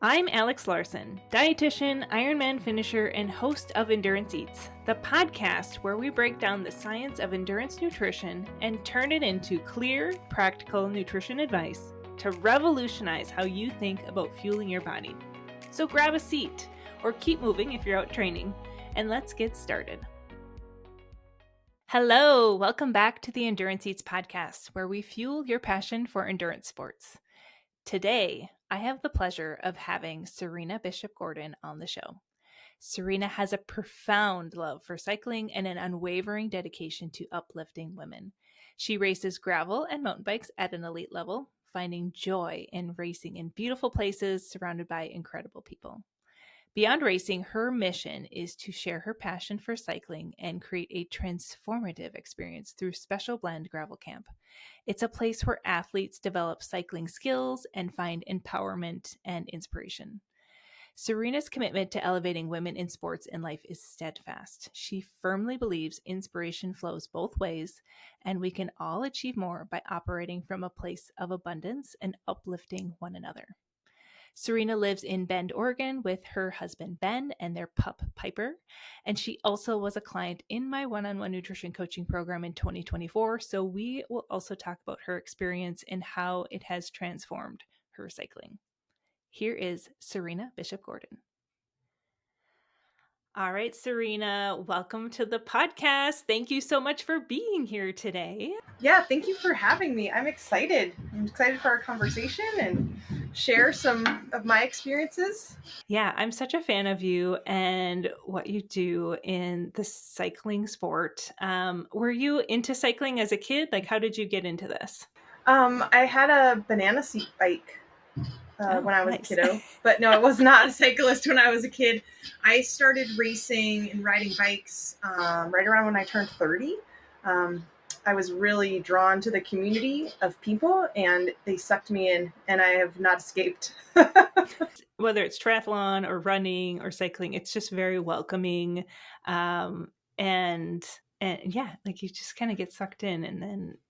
I'm Alex Larson, dietitian, Ironman finisher, and host of Endurance Eats, the podcast where we break down the science of endurance nutrition and turn it into clear, practical nutrition advice to revolutionize how you think about fueling your body. So grab a seat, or keep moving if you're out training, and let's get started. Hello, welcome back to the Endurance Eats podcast, where we fuel your passion for endurance sports. Today, I have the pleasure of having Serena Bishop Gordon on the show. Serena has a profound love for cycling and an unwavering dedication to uplifting women. She races gravel and mountain bikes at an elite level, finding joy in racing in beautiful places surrounded by incredible people. Beyond racing, her mission is to share her passion for cycling and create a transformative experience through Special Blend Gravel Camp. It's a place where athletes develop cycling skills and find empowerment and inspiration. Serena's commitment to elevating women in sports and life is steadfast. She firmly believes inspiration flows both ways, and we can all achieve more by operating from a place of abundance and uplifting one another. Serena lives in Bend, Oregon with her husband, Ben, and their pup, Piper. And she also was a client in my one-on-one nutrition coaching program in 2024. So we will also talk about her experience and how it has transformed her cycling. Here is Serena Bishop Gordon. All right, Serena, welcome to the podcast. Thank you so much for being here today. Yeah, thank you for having me. I'm excited. I'm excited for our conversation and share some of my experiences. Yeah, I'm such a fan of you and what you do in the cycling sport. Were you into cycling as a kid? Like, how did you get into this? I had a banana seat bike when I was nice. a kiddo, but no, I was not a cyclist when I was a kid. I started racing and riding bikes right around when I turned 30. I was really drawn to the community of people, and they sucked me in, and I have not escaped. Whether it's triathlon or running or cycling, it's just very welcoming. And yeah, like you just kind of get sucked in,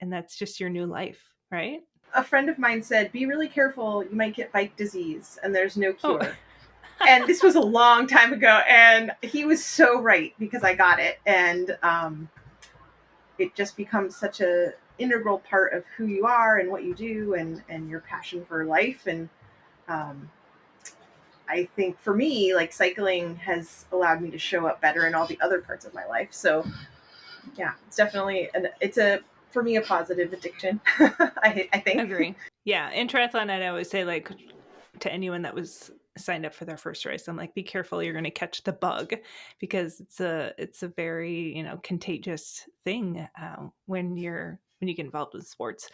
and that's just your new life, right? A friend of mine said, be really careful, you might get bike disease, and there's no cure. Oh. And this was a long time ago, and he was so right, because I got it, and it just becomes such a integral part of who you are and what you do, and your passion for life. And I think for me, like, cycling has allowed me to show up better in all the other parts of my life. So yeah, it's definitely for me, a positive addiction. I think. Agree. Yeah. In triathlon, I'd always say, like, to anyone that was signed up for their first race, I'm like, be careful, you're going to catch the bug, because it's a very, contagious thing when you get involved with sports.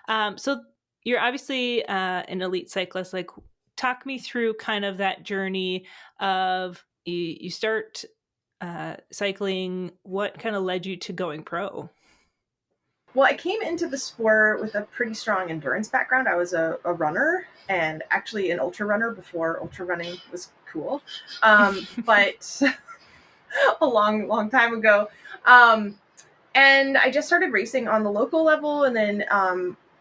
So you're obviously an elite cyclist. Like, talk me through kind of that journey of you start cycling. What kind of led you to going pro? Well, I came into the sport with a pretty strong endurance background. I was a runner, and actually an ultrarunner before ultra running was cool. But a long time ago. And I just started racing on the local level. And then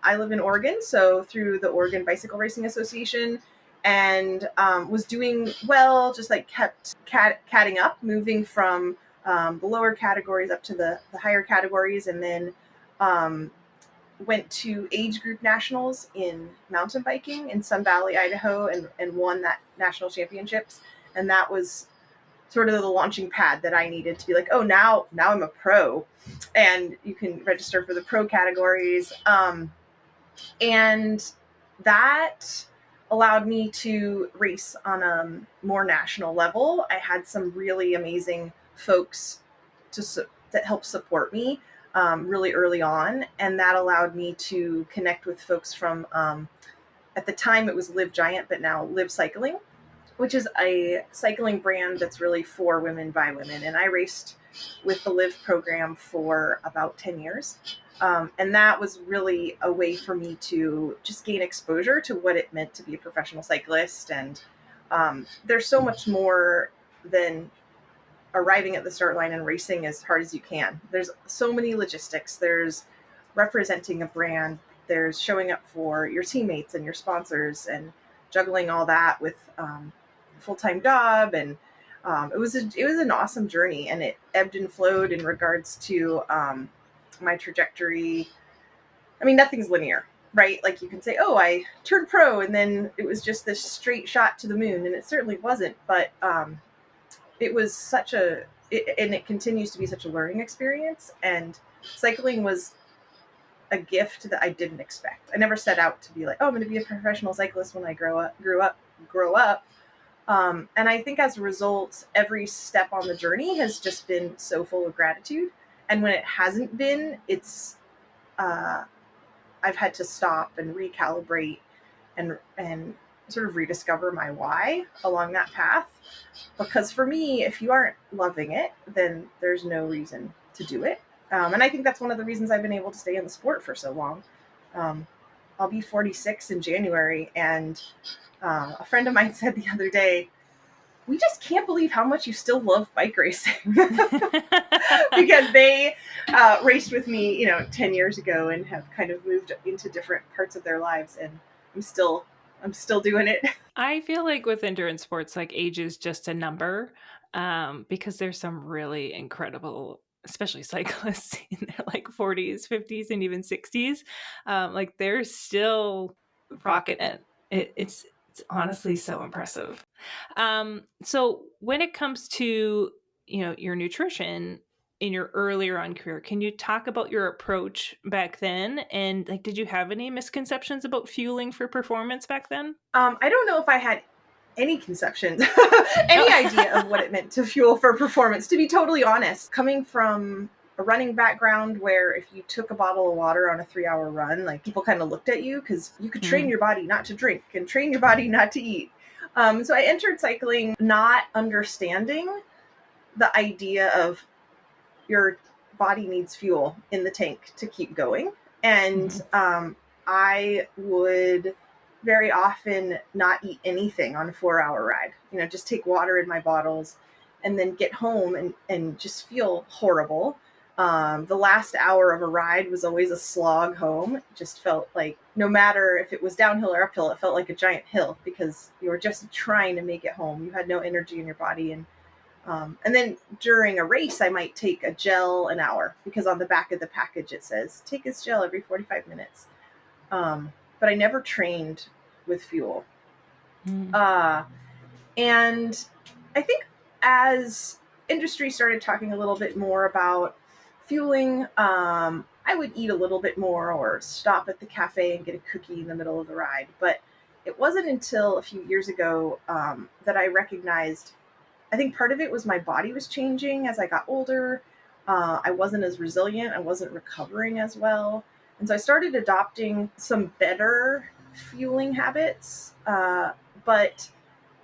I live in Oregon, so through the Oregon Bicycle Racing Association, and was doing well, just like kept catting up, moving from the lower categories up to the higher categories. And then went to age group nationals in mountain biking in Sun Valley, Idaho, and won that national championships. And that was sort of the launching pad that I needed to be like, oh, now I'm a pro, and you can register for the pro categories. And that allowed me to race on a more national level. I had some really amazing folks that helped support me really early on, and that allowed me to connect with folks from, at the time it was Live Giant, but now Live Cycling, which is a cycling brand that's really for women by women. And I raced with the Live program for about 10 years. And that was really a way for me to just gain exposure to what it meant to be a professional cyclist. And there's so much more than arriving at the start line and racing as hard as you can. There's so many logistics. There's representing a brand. There's showing up for your teammates and your sponsors, and juggling all that with a full-time job, and it was an awesome journey, and it ebbed and flowed in regards to my trajectory. I mean, nothing's linear, right? Like you can say, oh, I turned pro and then it was just this straight shot to the moon, and it certainly wasn't, but it was and it continues to be such a learning experience, and cycling was a gift that I didn't expect. I never set out to be like, oh, I'm going to be a professional cyclist when I grow up. And I think as a result, every step on the journey has just been so full of gratitude. And when it hasn't been, it's I've had to stop and recalibrate and sort of rediscover my why along that path. Because for me, if you aren't loving it, then there's no reason to do it. And I think that's one of the reasons I've been able to stay in the sport for so long. I'll be 46 in January, and a friend of mine said the other day, we just can't believe how much you still love bike racing. Because they raced with me, 10 years ago and have kind of moved into different parts of their lives, and I'm still doing it. I feel like with endurance sports, like age is just a number, because there's some really incredible, especially cyclists in their like 40s, 50s, and even 60s. Like they're still rocking it. It's honestly so impressive. So when it comes to, your nutrition in your earlier on career, can you talk about your approach back then? And like, did you have any misconceptions about fueling for performance back then? I don't know if I had any conceptions, any idea of what it meant to fuel for performance, to be totally honest. Coming from a running background where if you took a bottle of water on a 3-hour run, like people kind of looked at you because you could train your body not to drink and train your body not to eat. So I entered cycling not understanding the idea of your body needs fuel in the tank to keep going. And I would very often not eat anything on a 4-hour ride, just take water in my bottles and then get home and just feel horrible. The last hour of a ride was always a slog home. It just felt like no matter if it was downhill or uphill, it felt like a giant hill because you were just trying to make it home. You had no energy in your body. And then during a race, I might take a gel an hour because on the back of the package, it says, take this gel every 45 minutes. But I never trained with fuel. And I think as industry started talking a little bit more about fueling, I would eat a little bit more or stop at the cafe and get a cookie in the middle of the ride. But it wasn't until a few years ago that I recognized, I think part of it was my body was changing as I got older. I wasn't as resilient. I wasn't recovering as well. And so I started adopting some better fueling habits. But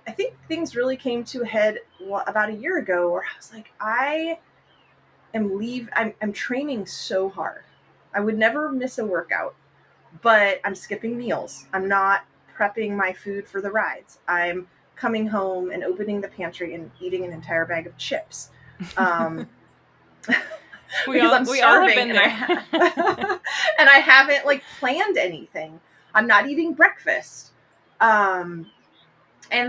I think things really came to a head about a year ago where I was like, I'm training so hard. I would never miss a workout, but I'm skipping meals. I'm not prepping my food for the rides. I'm coming home and opening the pantry and eating an entire bag of chips. We all have been there. And I haven't planned anything. I'm not eating breakfast. And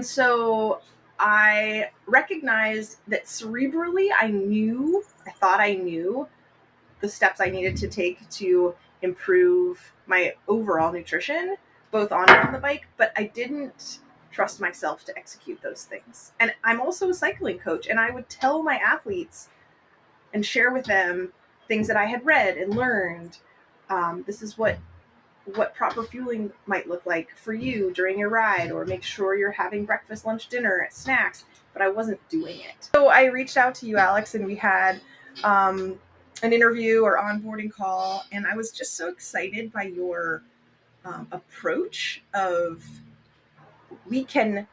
so I recognized that cerebrally I thought I knew the steps I needed to take to improve my overall nutrition, both on and on the bike, but I didn't trust myself to execute those things. And I'm also a cycling coach, and I would tell my athletes and share with them things that I had read and learned. This is what proper fueling might look like for you during your ride, or make sure you're having breakfast, lunch, dinner, snacks, but I wasn't doing it. So I reached out to you, Alex, and we had an interview or onboarding call, and I was just so excited by your approach of we can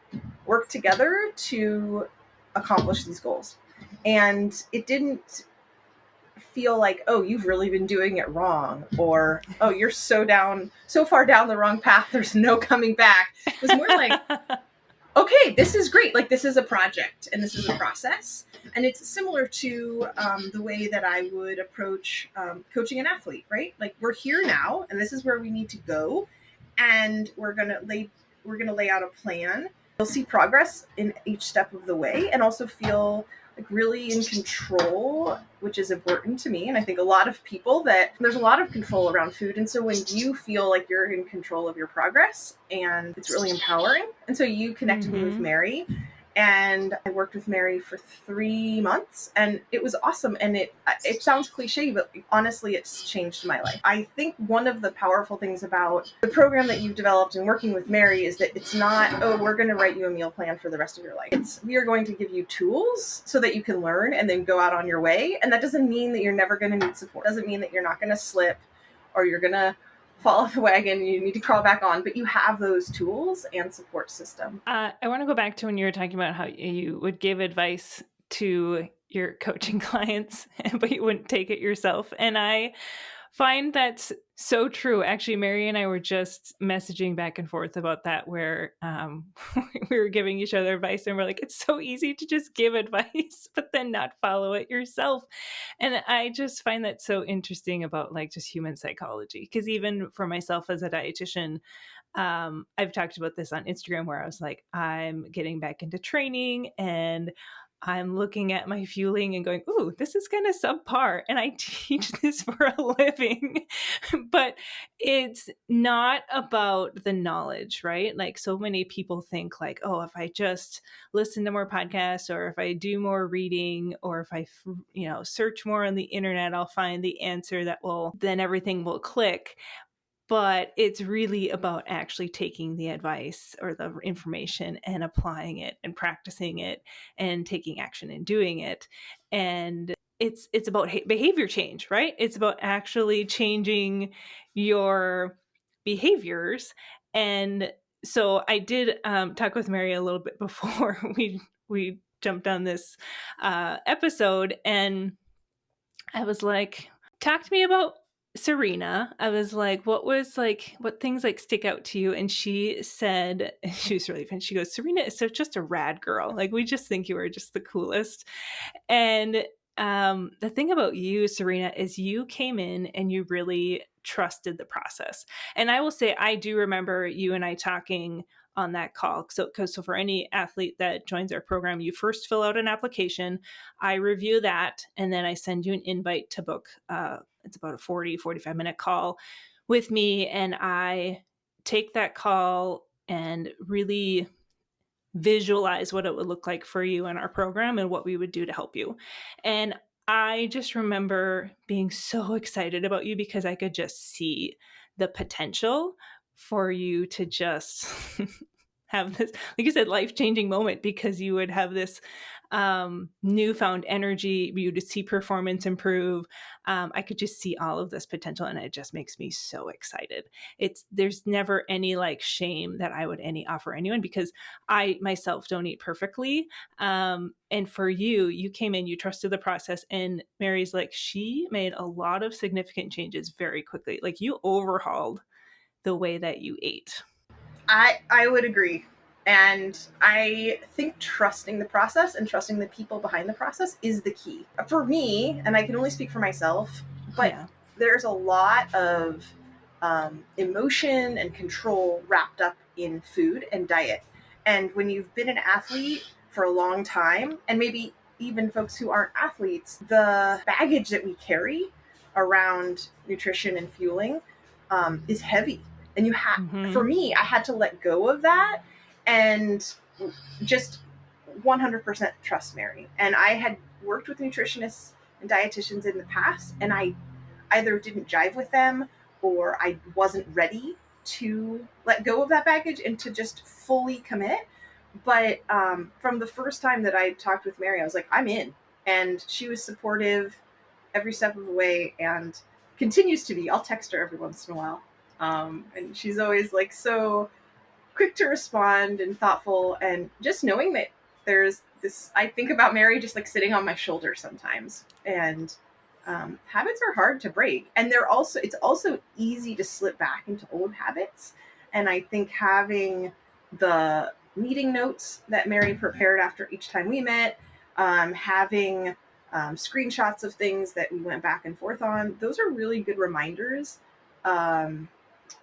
work together to accomplish these goals. And it didn't feel like, oh, you've really been doing it wrong, or oh, you're so far down the wrong path, there's no coming back. It was more like, okay, this is great. Like, this is a project and this is a process. And it's similar to the way that I would approach coaching an athlete, right? Like, we're here now and this is where we need to go. And we're going to lay we're going to lay out a plan. You'll see progress in each step of the way and also feel like really in control, which is important to me. And I think a lot of people that there's a lot of control around food. And so when you feel like you're in control of your progress, and it's really empowering. And so you connected me with Mary, and I worked with Mary for 3 months, and it was awesome. And it sounds cliche, but honestly, it's changed my life. I think one of the powerful things about the program that you've developed and working with Mary is that it's not, oh, we're going to write you a meal plan for the rest of your life. We are going to give you tools so that you can learn and then go out on your way. And that doesn't mean that you're never going to need support. It doesn't mean that you're not going to slip or you're going to fall off the wagon and you need to crawl back on, but you have those tools and support system. I want to go back to when you were talking about how you would give advice to your coaching clients, but you wouldn't take it yourself. And I find that's so true. Actually, Mary and I were just messaging back and forth about that, where we were giving each other advice, and we're like, it's so easy to just give advice, but then not follow it yourself. And I just find that so interesting about like just human psychology, because even for myself as a dietitian, I've talked about this on Instagram where I was like, I'm getting back into training and I'm looking at my fueling and going, ooh, this is kind of subpar. And I teach this for a living. But it's not about the knowledge, right? Like so many people think like, oh, if I just listen to more podcasts, or if I do more reading, or if I, search more on the internet, I'll find the answer then everything will click. But it's really about actually taking the advice or the information and applying it and practicing it and taking action and doing it. And it's about behavior change, right? It's about actually changing your behaviors. And so I did talk with Mary a little bit before we jumped on this episode, and I was like, talk to me about Serena. I was like, what things like stick out to you? And she said, she was really fun. She goes, Serena is just a rad girl. Like, we just think you are just the coolest. And the thing about you, Serena, is you came in and you really trusted the process. And I will say, I do remember you and I talking on that call. So for any athlete that joins our program, you first fill out an application. I review that, and then I send you an invite to book. It's about a 45 minute call with me. And I take that call and really visualize what it would look like for you in our program and what we would do to help you. And I just remember being so excited about you because I could just see the potential for you to just have this, like you said, life-changing moment, because you would have this newfound energy. You would see performance improve. I could just see all of this potential, and it just makes me so excited. There's never any like shame that I would offer anyone, because I myself don't eat perfectly. And for you came in, you trusted the process, and Mary's like, she made a lot of significant changes very quickly. Like, you overhauled the way that you ate. I would agree. And I think trusting the process and trusting the people behind the process is the key. For me, and I can only speak for myself, but there's a lot of emotion and control wrapped up in food and diet. And when you've been an athlete for a long time, and maybe even folks who aren't athletes, the baggage that we carry around nutrition and fueling is heavy. And for me, I had to let go of that and just 100% trust Mary. And I had worked with nutritionists and dietitians in the past, and I either didn't jive with them, or I wasn't ready to let go of that baggage and to just fully commit. But from the first time that I talked with Mary, I was like, I'm in. And she was supportive every step of the way and continues to be. I'll text her every once in a while. And she's always like so quick to respond and thoughtful, and just knowing that there's this, I think about Mary just like sitting on my shoulder sometimes. And habits are hard to break, and it's also easy to slip back into old habits. And I think having the meeting notes that Mary prepared after each time we met, having screenshots of things that we went back and forth on, those are really good reminders.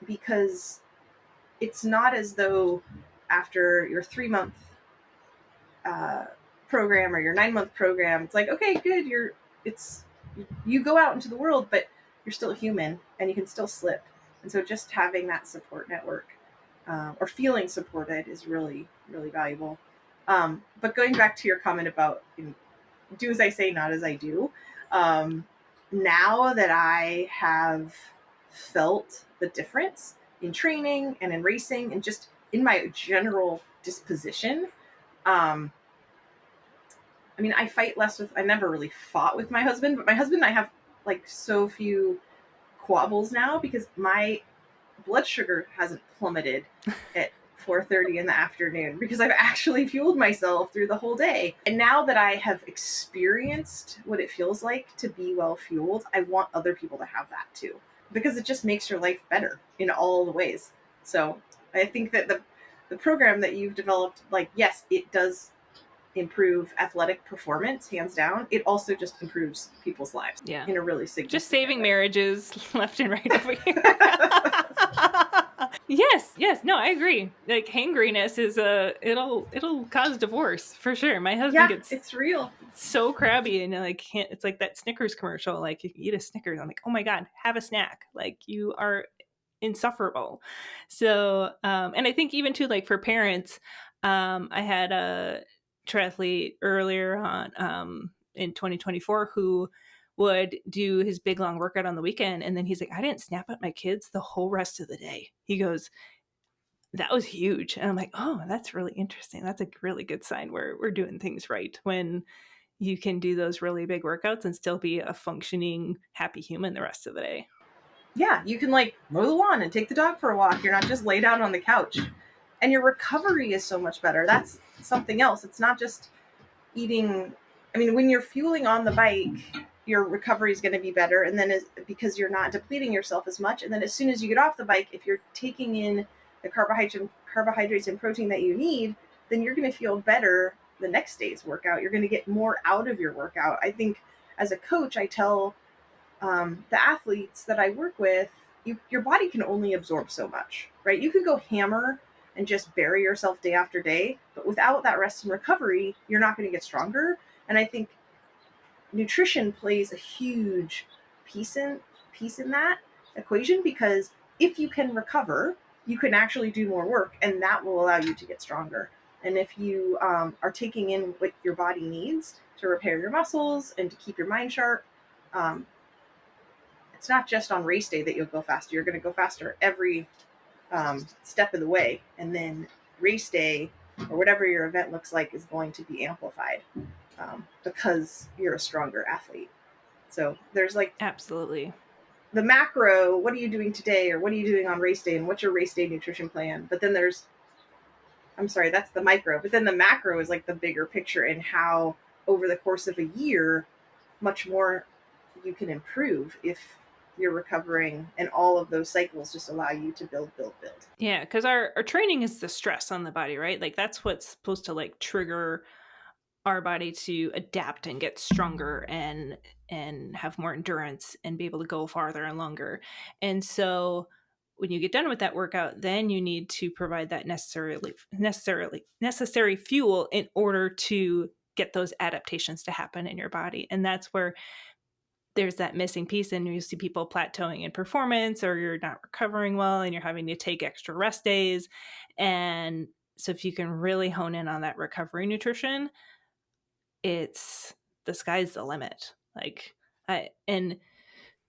Because it's not as though after your 3-month program or your 9-month program, it's like, okay, good, you go out into the world, but you're still a human and you can still slip. And so just having that support network or feeling supported is really, really valuable. But going back to your comment about do as I say, not as I do, now that I have felt the difference in training and in racing and just in my general disposition, I mean, I fight less with, I never really fought with my husband, but my husband and I have like so few quabbles now because my blood sugar hasn't plummeted at 4:30 in the afternoon because I've actually fueled myself through the whole day. And now that I have experienced what it feels like to be well fueled, I want other people to have that too because it just makes your life better in all the ways. So I think that the program that you've developed, like, yes, it does improve athletic performance, hands down. It also just improves people's lives in a really significant just saving way. Marriages left and right over here. Yes, no, I agree. Like hangriness is it'll cause divorce for sure. My husband gets it's real. so crabby and like can't. It's like that Snickers commercial. Like you eat a Snickers, I'm like, oh my god, have a snack. Like you are insufferable. So, and I think even too, like for parents, I had a triathlete earlier on in 2024 who would do his big long workout on the weekend, and then he's like, I didn't snap at my kids the whole rest of the day. He goes, that was huge. And I'm like, oh, that's really interesting. That's a really good sign we're doing things right when you can do those really big workouts and still be a functioning, happy human the rest of the day. Yeah, you can like mow the lawn and take the dog for a walk. You're not just laid out on the couch. And your recovery is so much better. That's something else. It's not just eating. I mean, when you're fueling on the bike, your recovery is going to be better. And then because you're not depleting yourself as much. And then as soon as you get off the bike, if you're taking in the carbohydrates and protein that you need, then you're going to feel better the next day's workout. You're going to get more out of your workout. I think as a coach, I tell the athletes that I work with, your body can only absorb so much, right? You can go hammer and just bury yourself day after day, but without that rest and recovery, you're not going to get stronger. And I think nutrition plays a huge piece in that equation because if you can recover, you can actually do more work, and that will allow you to get stronger. And if you are taking in what your body needs to repair your muscles and to keep your mind sharp, it's not just on race day that you'll go faster. You're going to go faster every step of the way. And then race day or whatever your event looks like is going to be amplified because you're a stronger athlete. So there's like absolutely the macro, what are you doing today or what are you doing on race day and what's your race day nutrition plan? But then that's the micro. But then the macro is like the bigger picture and how over the course of a year, much more you can improve if you're recovering, and all of those cycles just allow you to build. Yeah, because our training is the stress on the body, right? Like that's what's supposed to like trigger our body to adapt and get stronger and have more endurance and be able to go farther and longer. And so when you get done with that workout, then you need to provide that necessary fuel in order to get those adaptations to happen in your body. And that's where there's that missing piece, and you see people plateauing in performance, or you're not recovering well and you're having to take extra rest days. And so if you can really hone in on that recovery nutrition, it's the sky's the limit. Like and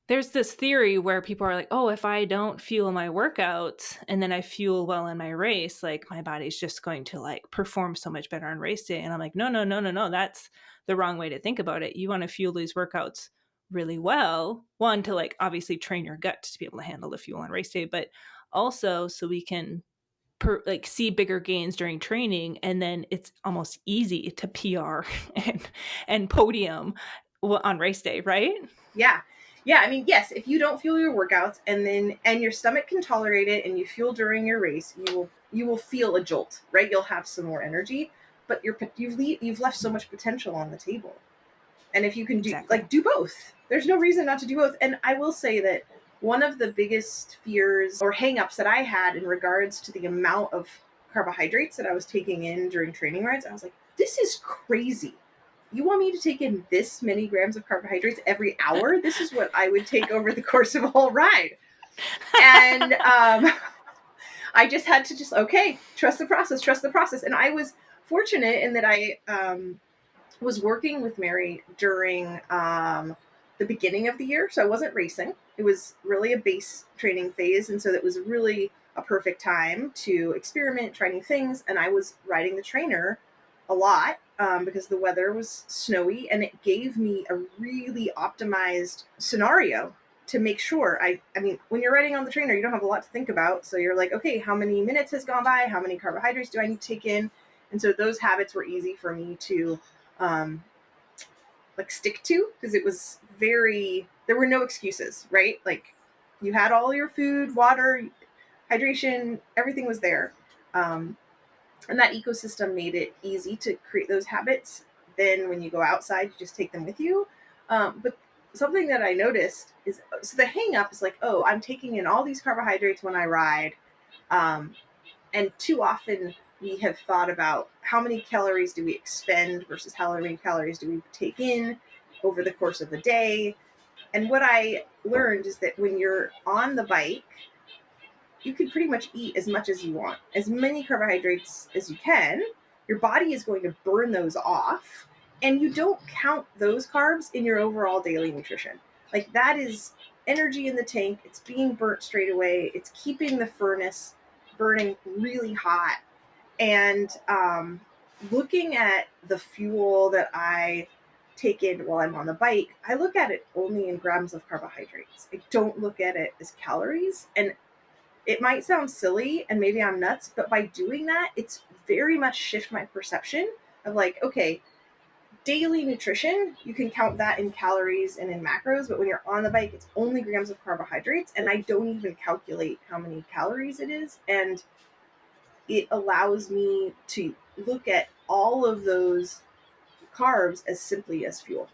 there's this theory where people are like, oh, if I don't fuel my workouts and then I fuel well in my race, like my body's just going to like perform so much better on race day. And I'm like, no, that's the wrong way to think about it. You want to fuel these workouts really well, one, to like obviously train your gut to be able to handle the fuel on race day, but also so we can see bigger gains during training, and then it's almost easy to PR and podium on race day, right? Yeah, I mean, yes, if you don't fuel your workouts and your stomach can tolerate it and you fuel during your race, you will feel a jolt, right? You'll have some more energy, but you've left so much potential on the table. And if you can do exactly. do both, there's no reason not to do both. And I will say that one of the biggest fears or hangups that I had in regards to the amount of carbohydrates that I was taking in during training rides, I was like, this is crazy. You want me to take in this many grams of carbohydrates every hour? This is what I would take over the course of a whole ride. And I just had to okay, trust the process. And I was fortunate in that I was working with Mary during the beginning of the year. So I wasn't racing. It was really a base training phase. And so that was really a perfect time to experiment, try new things. And I was riding the trainer a lot because the weather was snowy, and it gave me a really optimized scenario to make sure. I mean, when you're riding on the trainer, you don't have a lot to think about. So you're like, okay, how many minutes has gone by? How many carbohydrates do I need to take in? And so those habits were easy for me to like stick to, because it was there were no excuses, right? Like you had all your food, water, hydration, everything was there. And that ecosystem made it easy to create those habits. Then when you go outside, you just take them with you. But something that I noticed is, so the hang up is like, oh, I'm taking in all these carbohydrates when I ride. And too often we have thought about how many calories do we expend versus how many calories do we take in over the course of the day. And what I learned is that when you're on the bike, you can pretty much eat as much as you want, as many carbohydrates as you can. Your body is going to burn those off, and you don't count those carbs in your overall daily nutrition. Like, that is energy in the tank. It's being burnt straight away. It's keeping the furnace burning really hot. And looking at the fuel that I take in while I'm on the bike, I look at it only in grams of carbohydrates. I don't look at it as calories. And it might sound silly and maybe I'm nuts, but by doing that, it's very much shift my perception of like, okay, daily nutrition, you can count that in calories and in macros, but when you're on the bike, it's only grams of carbohydrates, and I don't even calculate how many calories it is. And it allows me to look at all of those carbs as simply as fuel.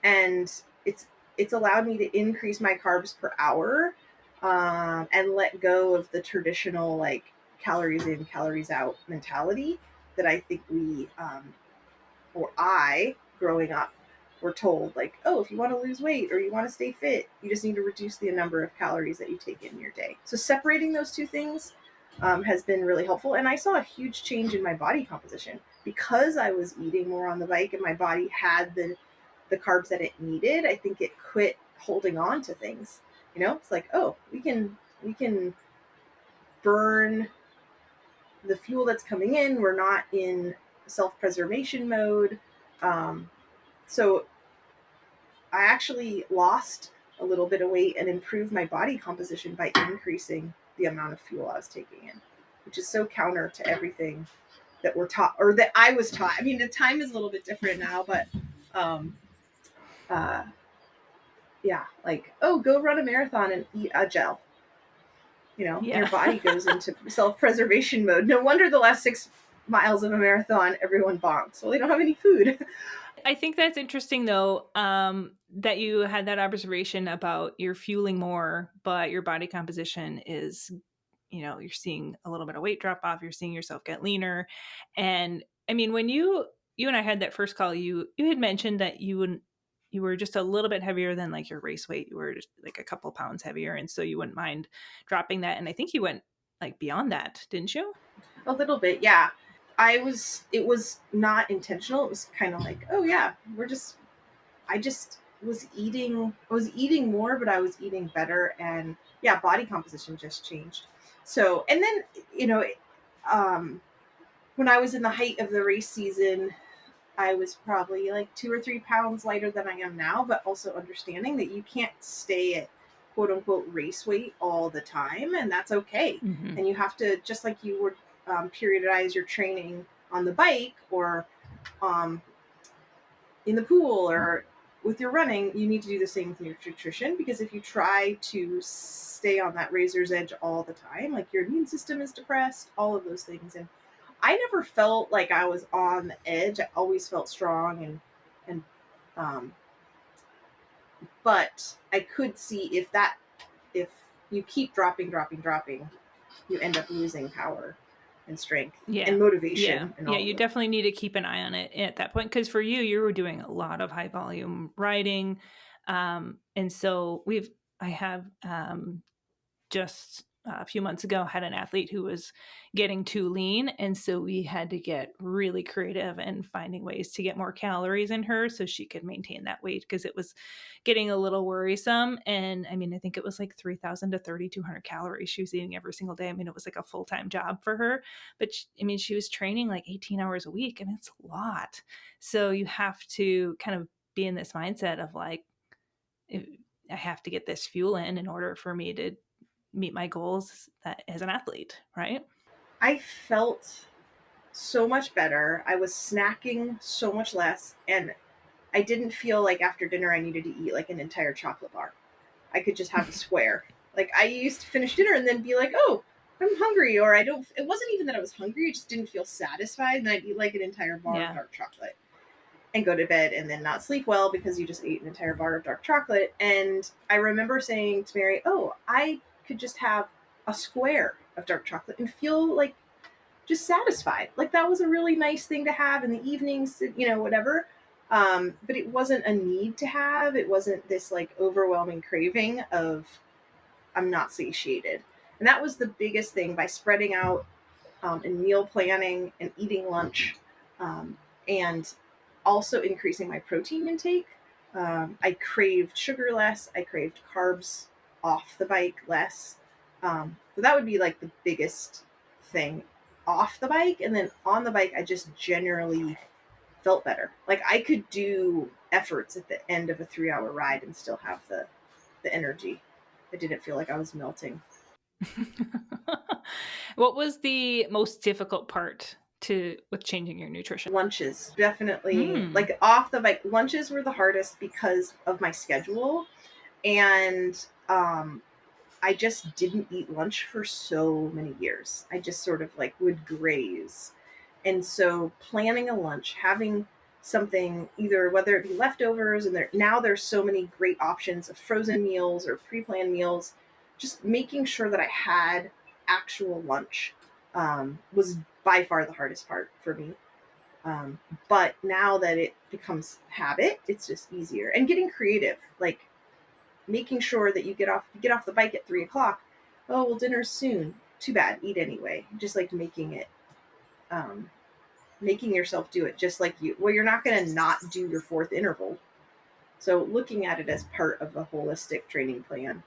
And it's allowed me to increase my carbs per hour, and let go of the traditional like calories in, calories out mentality that I think or I, growing up, were told, like, oh, if you want to lose weight or you want to stay fit, you just need to reduce the number of calories that you take in your day. So separating those two things has been really helpful. And I saw a huge change in my body composition because I was eating more on the bike and my body had the carbs that it needed. I think it quit holding on to things. You know, it's like, oh, we can burn the fuel that's coming in. We're not in self-preservation mode. So I actually lost a little bit of weight and improved my body composition by increasing the amount of fuel I was taking in, which is so counter to everything that we're taught, or that I was taught. I mean, the time is a little bit different now, but uh, yeah, like, oh, go run a marathon and eat a gel. You know, Yeah. your body goes into self-preservation mode. No wonder the last 6 miles of a marathon, everyone bonks. Well, they don't have any food. I think that's interesting, though, that you had that observation about you're fueling more, but your body composition is, you're seeing a little bit of weight drop off. You're seeing yourself get leaner. And I mean, when you and I had that first call, you had mentioned that you were just a little bit heavier than like your race weight. You were just like a couple pounds heavier. And so you wouldn't mind dropping that. And I think you went like beyond that, didn't you? A little bit, yeah. It was not intentional. It was kind of like, oh yeah, I just I was eating more, but I was eating better. And yeah, body composition just changed. So, and then, you know, when I was in the height of the race season, I was probably like 2 or 3 pounds lighter than I am now, but also understanding that you can't stay at quote unquote race weight all the time, and that's okay. Mm-hmm. And you have to, just like you would periodize your training on the bike or um, in the pool or with your running, you need to do the same with your nutrition, because if you try to stay on that razor's edge all the time, like your immune system is depressed, all of those things. And I never felt like I was on the edge. I always felt strong and but I could see if that if you keep dropping, you end up losing power and strength Yeah. and Yeah. motivation and Yeah. all You of it. definitely need to keep an eye on it at that point. Cause for you were doing a lot of high volume riding. And so I have just a few months ago had an athlete who was getting too lean, and so we had to get really creative and finding ways to get more calories in her so she could maintain that weight, because it was getting a little worrisome. And I mean, I think it was like 3,000 to 3,200 calories she was eating every single day. I mean, it was like a full-time job for her, but I mean, she was training like 18 hours a week. I mean, it's a lot. So you have to kind of be in this mindset of like, I have to get this fuel in order for me to meet my goals as an athlete, right? I felt so much better. I was snacking so much less, and I didn't feel like after dinner I needed to eat like an entire chocolate bar. I could just have a square. Like I used to finish dinner and then be like, "Oh, I'm hungry," or I don't. It wasn't even that I was hungry; I just didn't feel satisfied. And I'd eat like an entire bar of Yeah. dark chocolate and go to bed and then not sleep well because you just ate an entire bar of dark chocolate. And I remember saying to Mary, "Oh, I could just have a square of dark chocolate and feel like just satisfied. Like that was a really nice thing to have in the evenings, whatever." But it wasn't a need to have. It wasn't this like overwhelming craving of I'm not satiated. And that was the biggest thing by spreading out and meal planning and eating lunch, and also increasing my protein intake. I craved sugar less. I craved carbs off the bike less. So that would be like the biggest thing off the bike. And then on the bike, I just generally felt better. Like I could do efforts at the end of a 3 hour ride and still have the energy. I didn't feel like I was melting. What was the most difficult part to with changing your nutrition? Lunches, definitely. Hmm. Like off the bike, lunches were the hardest because of my schedule. And I just didn't eat lunch for so many years. I just sort of like would graze. And so planning a lunch, having something either whether it be leftovers and there's so many great options of frozen meals or pre-planned meals, just making sure that I had actual lunch was by far the hardest part for me. Um, but now that it becomes habit, it's just easier and getting creative, like making sure that you get off the bike at 3 o'clock. Oh well, dinner's soon. Too bad. Eat anyway. Just like um, making yourself do it. Just like you. Well, you're not going to not do your fourth interval. So looking at it as part of a holistic training plan,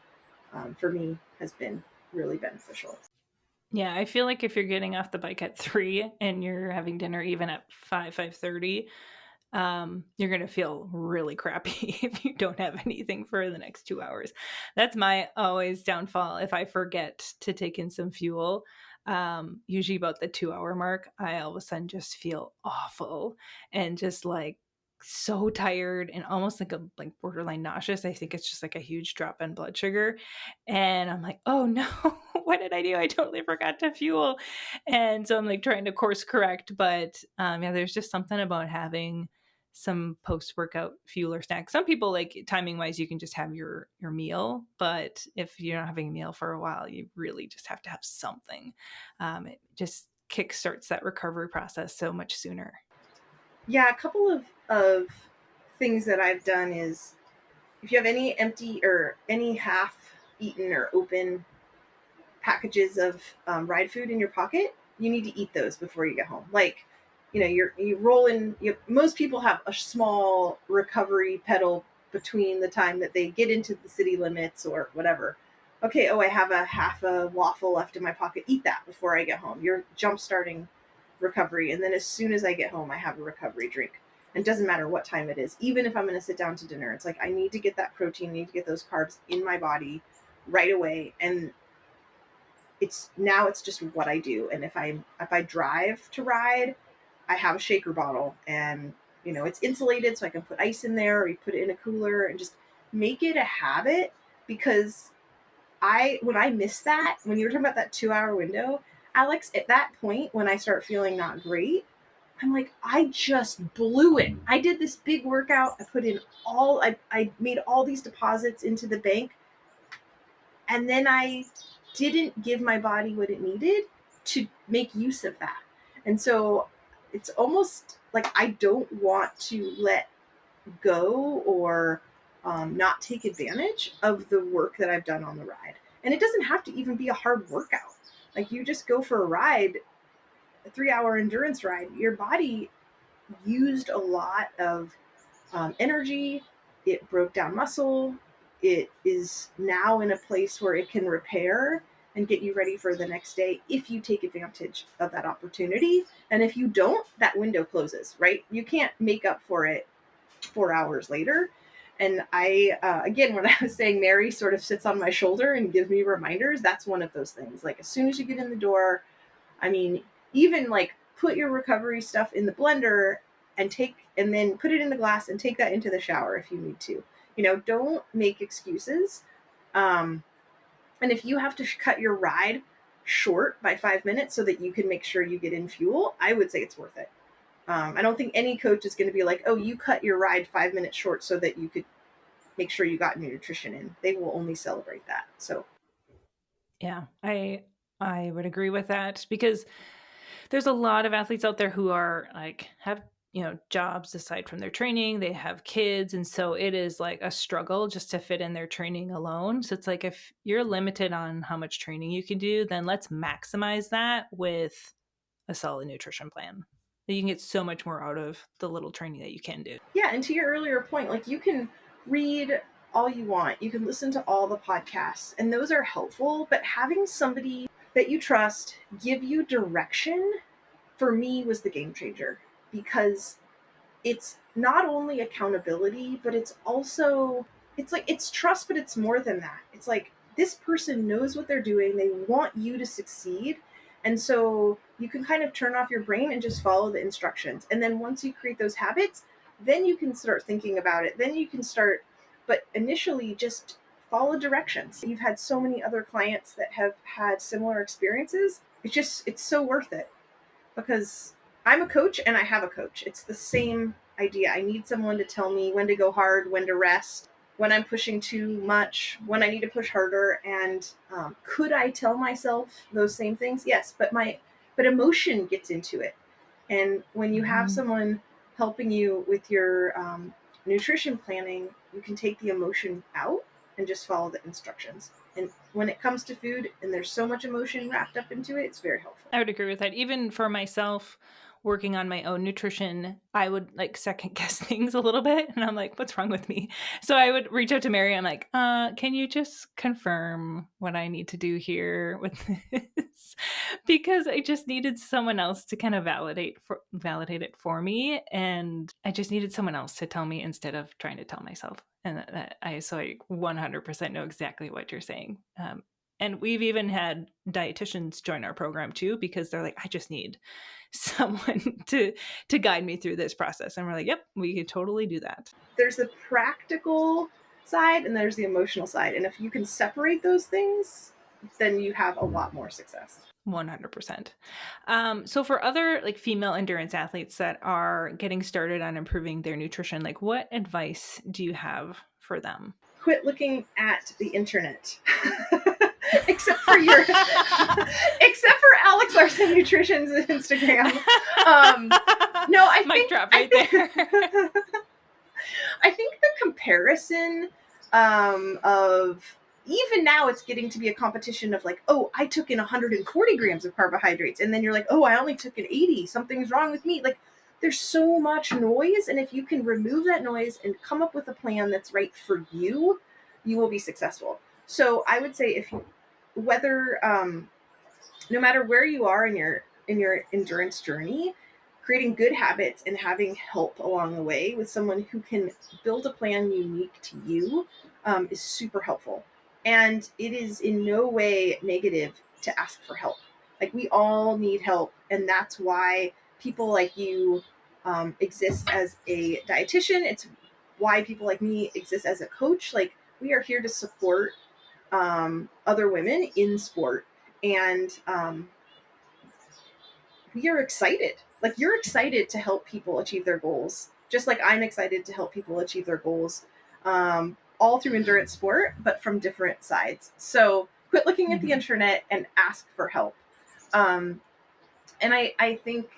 for me has been really beneficial. Yeah, I feel like if you're getting off the bike at 3 and you're having dinner even at 5:30, you're gonna feel really crappy if you don't have anything for the next 2 hours. That's my always downfall. If I forget to take in some fuel, usually about the 2 hour mark, I all of a sudden just feel awful and just like so tired and almost like borderline nauseous. I think it's just like a huge drop in blood sugar. And I'm like, oh no, what did I do? I totally forgot to fuel. And so I'm like trying to course correct. But yeah, there's just something about having some post workout fuel or snack. Some people like timing wise, you can just have your meal, but if you're not having a meal for a while, you really just have to have something. It just kickstarts that recovery process so much sooner. Yeah, a couple of things that I've done is if you have any empty or any half eaten or open packages of ride food in your pocket, you need to eat those before you get home. Like, you roll in. Most people have a small recovery pedal between the time that they get into the city limits or whatever. Okay, oh, I have a half a waffle left in my pocket. Eat that before I get home. You're jump starting recovery, and then as soon as I get home, I have a recovery drink. And it doesn't matter what time it is. Even if I'm going to sit down to dinner, it's like I need to get that protein, I need to get those carbs in my body right away. And it's just what I do. And if I drive to ride, I have a shaker bottle, and it's insulated so I can put ice in there, or you put it in a cooler and just make it a habit. Because when I miss that, when you were talking about that 2 hour window, Alex, at that point when I start feeling not great, I'm like, I just blew it. I did this big workout. I put in I made all these deposits into the bank, And then I didn't give my body what it needed to make use of that. And so it's almost like I don't want to let go or not take advantage of the work that I've done on the ride. And it doesn't have to even be a hard workout. Like you just go for a ride, a 3-hour endurance ride, your body used a lot of energy. It broke down muscle. It is now in a place where it can repair and get you ready for the next day if you take advantage of that opportunity. And if you don't, that window closes, right? You can't make up for it 4 hours later. And I, again, when I was saying Mary sort of sits on my shoulder and gives me reminders, that's one of those things. Like as soon as you get in the door, I mean, even like put your recovery stuff in the blender and then put it in the glass and take that into the shower if you need to. Don't make excuses. And if you have to cut your ride short by 5 minutes so that you can make sure you get in fuel, I would say it's worth it. I don't think any coach is going to be like, oh, you cut your ride 5 minutes short so that you could make sure you got your nutrition in. They will only celebrate that. So, yeah, I would agree with that, because there's a lot of athletes out there who are like have jobs aside from their training. They have kids, and so it is like a struggle just to fit in their training alone. So it's like, if you're limited on how much training you can do, then let's maximize that with a solid nutrition plan. You can get so much more out of the little training that you can do. yeah, and to your earlier point, like you can read all you want, you can listen to all the podcasts, and those are helpful, but having somebody that you trust give you direction, for me, was the game changer, because it's not only accountability, but it's also, it's trust, but it's more than that. It's like this person knows what they're doing. They want you to succeed. And so you can kind of turn off your brain and just follow the instructions. And then once you create those habits, then you can start thinking about it. Then you can start, but initially just follow directions. You've had so many other clients that have had similar experiences. It's so worth it, because I'm a coach and I have a coach. It's the same idea. I need someone to tell me when to go hard, when to rest, when I'm pushing too much, when I need to push harder. And could I tell myself those same things? Yes, but emotion gets into it. And when you have someone helping you with your nutrition planning, you can take the emotion out and just follow the instructions. And when it comes to food and there's so much emotion wrapped up into it, it's very helpful. I would agree with that. Even for myself, working on my own nutrition, I would like second guess things a little bit. And I'm like, what's wrong with me? So I would reach out to Mary. I'm like, can you just confirm what I need to do here with this? Because I just needed someone else to kind of validate it for me. And I just needed someone else to tell me instead of trying to tell myself. And I 100% know exactly what you're saying. And we've even had dietitians join our program too, because they're like, I just need someone to guide me through this process. And we're like, yep, we could totally do that. There's the practical side and there's the emotional side. And if you can separate those things, then you have a lot more success. 100%. So for other like female endurance athletes that are getting started on improving their nutrition, like what advice do you have for them? Quit looking at the internet. except for Alex Larson Nutrition's Instagram. No, I Mic think drop right there. I think the comparison of, even now it's getting to be a competition of like, oh, I took in 140 grams of carbohydrates, and then you're like, oh, I only took in 80. Something's wrong with me. Like, there's so much noise, and if you can remove that noise and come up with a plan that's right for you, you will be successful. So I would say no matter where you are in your endurance journey, creating good habits and having help along the way with someone who can build a plan unique to you is super helpful. And it is in no way negative to ask for help. Like, we all need help, and that's why people like you exist as a dietitian. It's why people like me exist as a coach. Like, we are here to support other women in sport, and we are excited. Like, you're excited to help people achieve their goals, just like I'm excited to help people achieve their goals. all through endurance sport, but from different sides. So quit looking at the internet and ask for help. And I think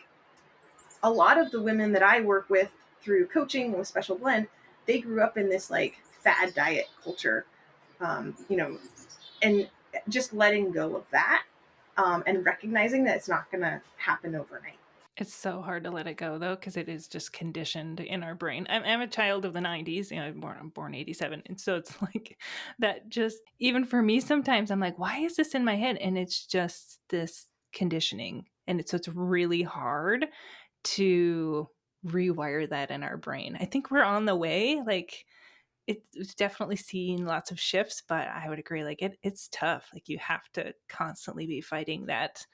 a lot of the women that I work with through coaching with Special Blend, they grew up in this like fad diet culture, and just letting go of that, and recognizing that it's not going to happen overnight. It's so hard to let it go though, because it is just conditioned in our brain. I'm a child of the 90s. I'm born 87. And so it's like that just, even for me, sometimes I'm like, why is this in my head? And it's just this conditioning. And so it's really hard to rewire that in our brain. I think we're on the way. Like, it's definitely seen lots of shifts, but I would agree, like it's tough. Like you have to constantly be fighting that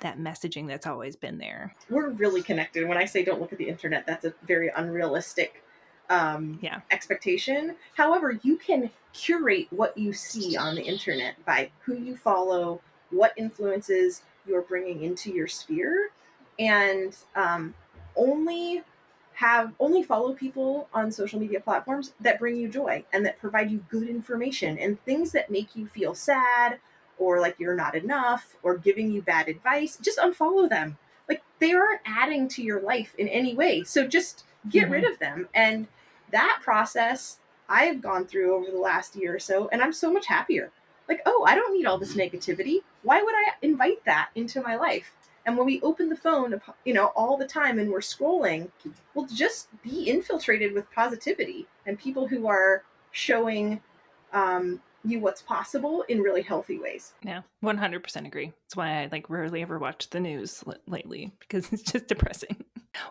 messaging that's always been there. We're really connected. When I say don't look at the internet, that's a very unrealistic Yeah. expectation. However, you can curate what you see on the internet by who you follow, what influences you're bringing into your sphere, and only follow people on social media platforms that bring you joy and that provide you good information, and things that make you feel sad or like you're not enough or giving you bad advice, just unfollow them. Like they aren't adding to your life in any way. So just get rid of them. And that process I've gone through over the last year or so, and I'm so much happier. Like, oh, I don't need all this negativity. Why would I invite that into my life? And when we open the phone, all the time and we're scrolling, we'll just be infiltrated with positivity and people who are showing you what's possible in really healthy ways. Yeah, 100% agree. That's why I like rarely ever watch the news lately, because it's just depressing.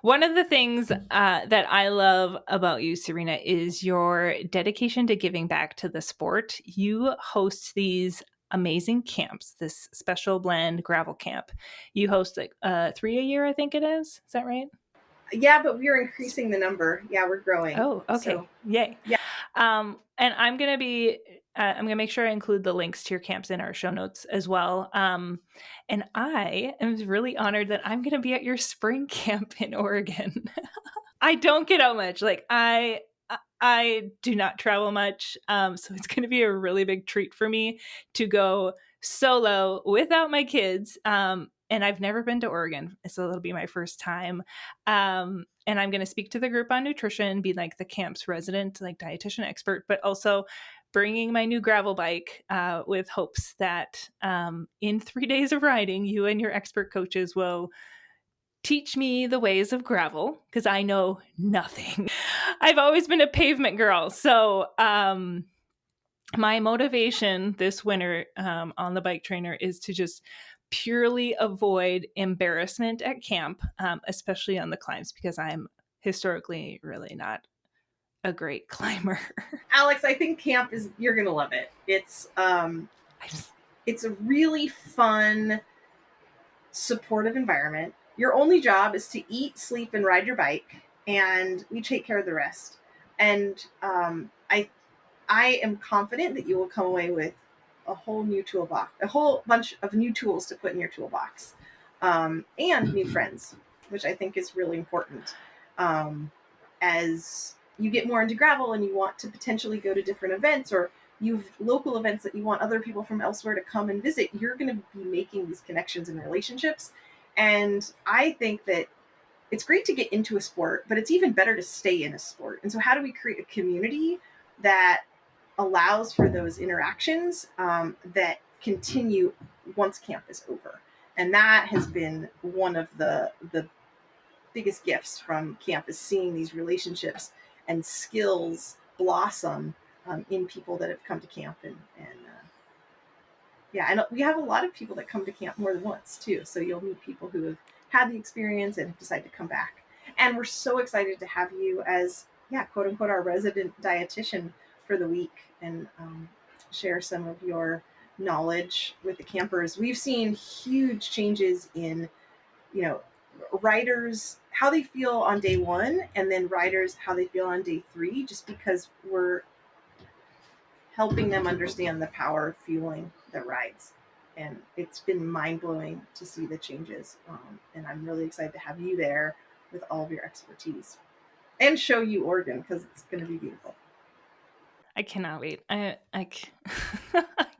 One of the things that I love about you, Serena, is your dedication to giving back to the sport. You host these amazing camps, this Special Blend gravel camp. You host like 3 a year, I think it is. Is that right? Yeah, but we are increasing the number. Yeah, we're growing. Oh, okay. So, Yay. yeah. And I'm going to make sure I include the links to your camps in our show notes as well. And I am really honored that I'm going to be at your spring camp in Oregon. I don't get out much. Like I do not travel much. So it's going to be a really big treat for me to go solo without my kids. And I've never been to Oregon, so it'll be my first time. And I'm going to speak to the group on nutrition, be like the camp's resident, like dietitian expert, but also bringing my new gravel bike with hopes that in 3 days of riding, you and your expert coaches will teach me the ways of gravel, because I know nothing. I've always been a pavement girl. So my motivation this winter on the bike trainer is to just purely avoid embarrassment at camp, especially on the climbs, because I'm historically really not a great climber. Alex, I think camp you're going to love it. It's a really fun, supportive environment. Your only job is to eat, sleep, and ride your bike, and we take care of the rest. And I am confident that you will come away with a whole new toolbox, a whole bunch of new tools to put in your toolbox, and new friends, which I think is really important. As you get more into gravel and you want to potentially go to different events, or you've local events that you want other people from elsewhere to come and visit, you're going to be making these connections and relationships. And I think that it's great to get into a sport, but it's even better to stay in a sport. And so how do we create a community that allows for those interactions that continue once camp is over? And that has been one of the biggest gifts from camp, is seeing these relationships and skills blossom in people that have come to camp. And we have a lot of people that come to camp more than once too. So you'll meet people who have had the experience and have decided to come back. And we're so excited to have you as, quote unquote, our resident dietitian for the week, and share some of your knowledge with the campers. We've seen huge changes in, riders, how they feel on day one, and then riders, how they feel on day 3, just because we're helping them understand the power of fueling their rides. And it's been mind-blowing to see the changes. And I'm really excited to have you there with all of your expertise and show you Oregon, because it's going to be beautiful. I cannot wait. I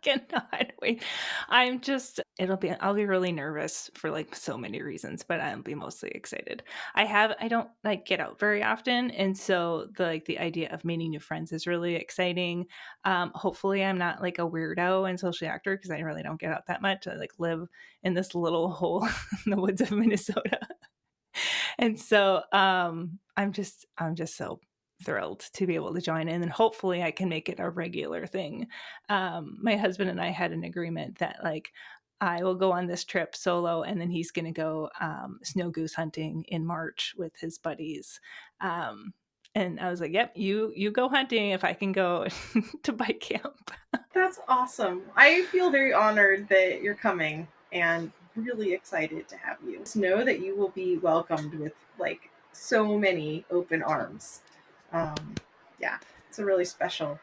cannot wait. I'll be really nervous for like so many reasons, but I'll be mostly excited. I don't like get out very often. And so the idea of meeting new friends is really exciting. Hopefully I'm not like a weirdo and socially awkward because I really don't get out that much. I like live in this little hole in the woods of Minnesota. And so I'm just so thrilled to be able to join in, and hopefully I can make it a regular thing. My husband and I had an agreement that like I will go on this trip solo and then he's going to go snow goose hunting in March with his buddies. And I was like, yep, you go hunting if I can go to bike camp. That's awesome. I feel very honored that you're coming and really excited to have you. Just know that you will be welcomed with like so many open arms. Um, yeah, it's a really special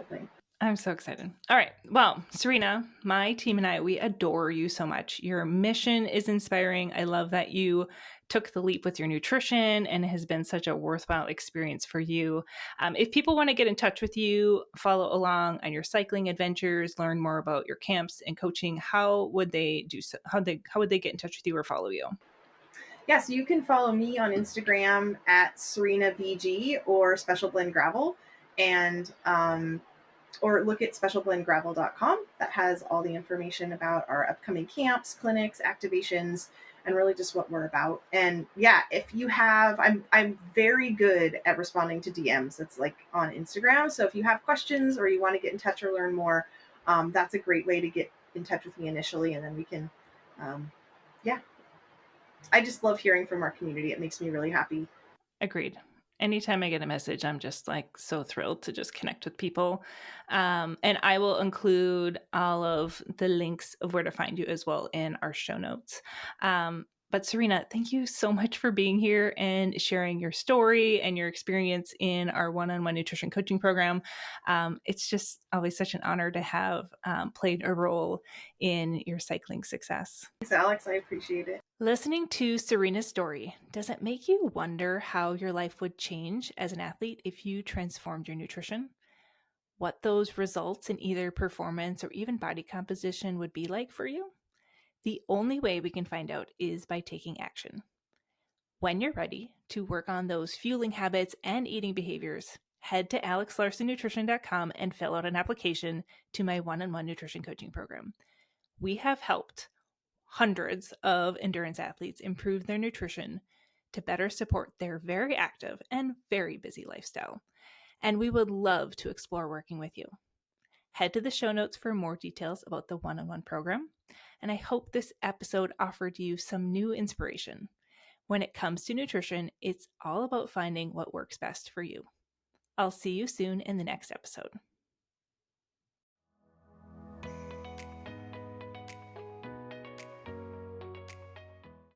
thing. I'm so excited. All right. Well, Serena, my team and I, we adore you so much. Your mission is inspiring. I love that you took the leap with your nutrition and it has been such a worthwhile experience for you. If people want to get in touch with you, follow along on your cycling adventures, learn more about your camps and coaching, how would they do so? How would they get in touch with you or follow you? Yeah, so you can follow me on Instagram at Serena BG or Special Blend Gravel, and or look at specialblendgravel.com. That has all the information about our upcoming camps, clinics, activations, and really just what we're about. And yeah, if you have, I'm very good at responding to DMs. It's like on Instagram. So if you have questions or you want to get in touch or learn more, that's a great way to get in touch with me initially, and then we can, yeah. I just love hearing from our community. It makes me really happy. Agreed. Anytime I get a message, I'm just like so thrilled to just connect with people. And I will include all of the links of where to find you as well in our show notes. But Serena, thank you so much for being here and sharing your story and your experience in our one-on-one nutrition coaching program. It's just always such an honor to have played a role in your cycling success. Thanks, Alex. I appreciate it. Listening to Serena's story, does it make you wonder how your life would change as an athlete if you transformed your nutrition? What those results in either performance or even body composition would be like for you? The only way we can find out is by taking action. When you're ready to work on those fueling habits and eating behaviors, head to alexlarsonnutrition.com and fill out an application to my one-on-one nutrition coaching program. We have helped hundreds of endurance athletes improve their nutrition to better support their very active and very busy lifestyle. And we would love to explore working with you. Head to the show notes for more details about the one-on-one program. And I hope this episode offered you some new inspiration. When it comes to nutrition, it's all about finding what works best for you. I'll see you soon in the next episode.